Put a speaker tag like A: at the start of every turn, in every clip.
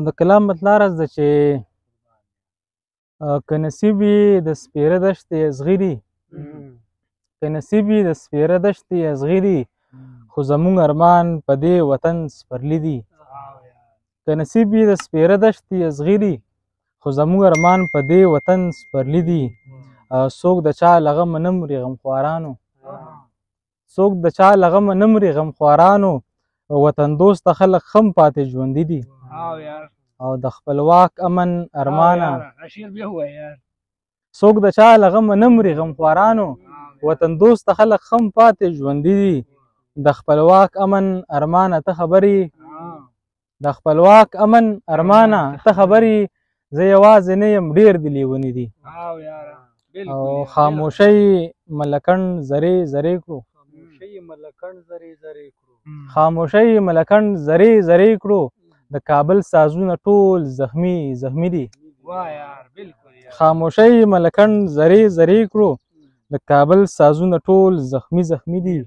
A: د کلام مطلع راز ده چې که نصیب یې د سپېره دښتې ازغري که نصیب یې د سپېره دښتې ازغري خو زموږ ارمان په دې وطن سپرلی دي که نصیب یې د سپېره دښتې ازغري خو زموږ ارمان په دې وطن سپرلی دي څوک د چا له غمه نه مري غمخوارانو څوک د چا له غمه نه مري غمخوارانو وطن دوسته خلک خم پاتې ژوندي دي او د خپلواک امن ارمانه څوک د چا له غمه نه مري غمخوارانو وطن دوسته خلک خم پاتې ژوندي دي د خپلواک امن ارمانه ته خبرې د خپلواک امن ارمانه ته خبرې زه یوازې نه یم ډېر دي لیوني دي او خاموشۍ ملکڼ زرې زرې کړو خاموشۍ ملکڼ زرې زرې کړو د کابل سازونه ټول زخمي زخمي دي خاموشۍ ملکڼ زرې زرې کړو د کابل سازونه ټول زخمي زخمي دي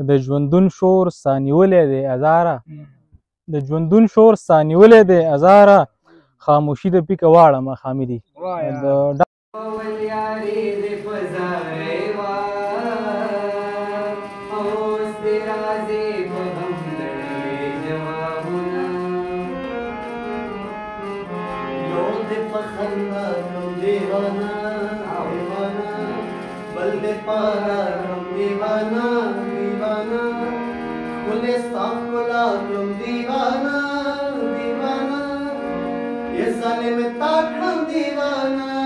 A: د ژوندون شور سا نیولی دی ازاره د ژوندون شور سا نیولی دی ازاره خاموشي د پیکه واړه ماښامي دي
B: بل دے پارا کم دیوانا دیوانا کھلے صاف کلا کم دیوانا دیوانا یہ ظالم تا کم دیوانا